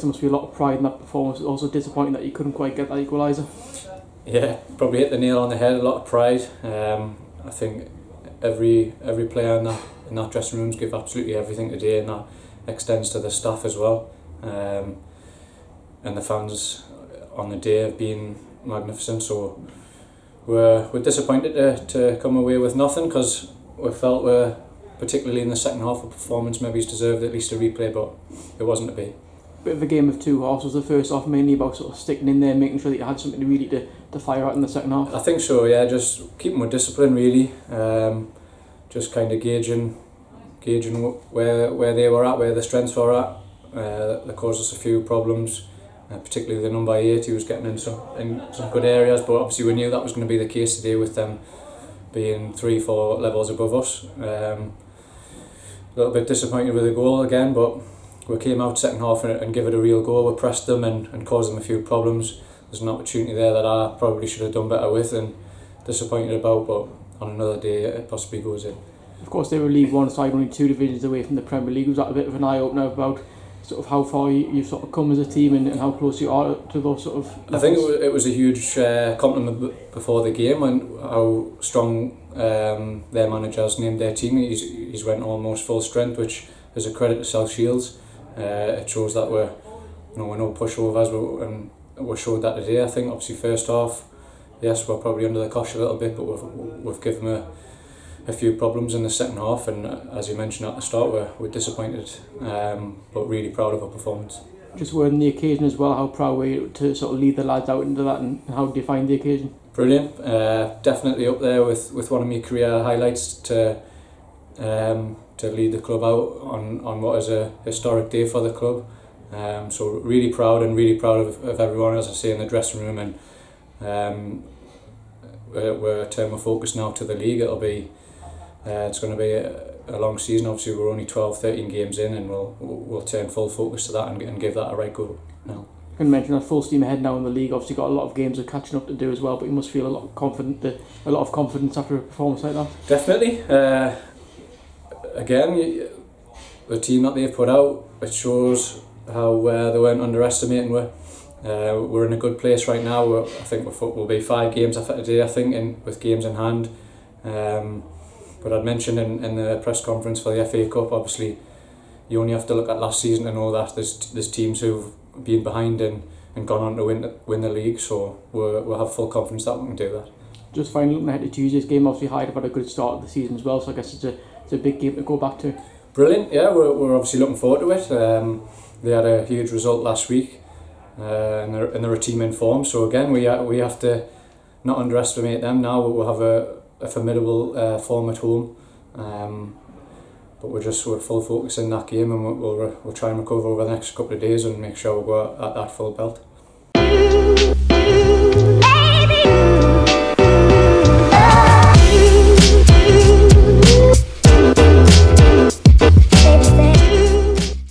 must be a lot of pride in that performance. It's also disappointing that you couldn't quite get that equaliser. Yeah, probably hit the nail on the head. A lot of pride. I think every player in that dressing room's give absolutely everything today, and that extends to the staff as well. And the fans on the day have been magnificent. So we're disappointed to come away with nothing, because we felt particularly in the second half of performance, maybe he's deserved at least a replay, but it wasn't to be. Bit of a game of two halves. Was the first half mainly about sort of sticking in there, making sure that you had something really to fire at in the second half? I think so, yeah, just keeping with discipline really, just kind of gauging where they were at, where the strengths were at. That caused us a few problems, particularly the number 8. He was getting in some good areas, but obviously we knew that was going to be the case today with them being 3-4 levels above us. A little bit disappointed with the goal again, but we came out second half and give it a real go. We pressed them and caused them a few problems. There's an opportunity there that I probably should have done better with, and disappointed about, but on another day it possibly goes in. Of course, they were League One side, only 2 divisions away from the Premier League. Was that a bit of an eye-opener about sort of how far you've sort of come as a team and how close you are to those sort of levels? I think it was a huge compliment before the game, and how strong their manager has named their team. He's went almost full strength, which is a credit to South Shields. It shows that we're no pushovers, and we showed that today. I think obviously first half, yes, we're probably under the cosh a little bit, but we've given them a few problems in the second half, and as you mentioned at the start, we're disappointed, but really proud of our performance. Just on the occasion as well, how proud were you to sort of lead the lads out into that, and how did you find the occasion? Brilliant, definitely up there with one of my career highlights to lead the club out on what is a historic day for the club. So really proud of everyone, as I say, in the dressing room, and we're turning our focus now to the league. It's going to be a long season. Obviously we're only 12-13 games in, and we'll turn full focus to that and give that a right go now. You can mention a full steam ahead now in the league. Obviously got a lot of games of catching up to do as well, but you must feel a lot of confidence after a performance like that. Definitely. Again, the team that they've put out, it shows how they weren't underestimating. We're in a good place right now. I think we'll be 5 games after today, I think, with games in hand. But I'd mentioned in the press conference for the FA Cup, obviously you only have to look at last season to know that there's teams who've been behind and gone on to win the league, so we'll have full confidence that we can do that. Just finally looking ahead to Tuesday's game, obviously Hyde have had a good start of the season as well, so I guess it's a big game to go back to. Brilliant, yeah, we're obviously looking forward to it. They had a huge result last week, and they're a team in form, so again we have to not underestimate them now. We'll have a formidable form at home, but we're full focus in that game, and we'll try and recover over the next couple of days and make sure we go at that full belt.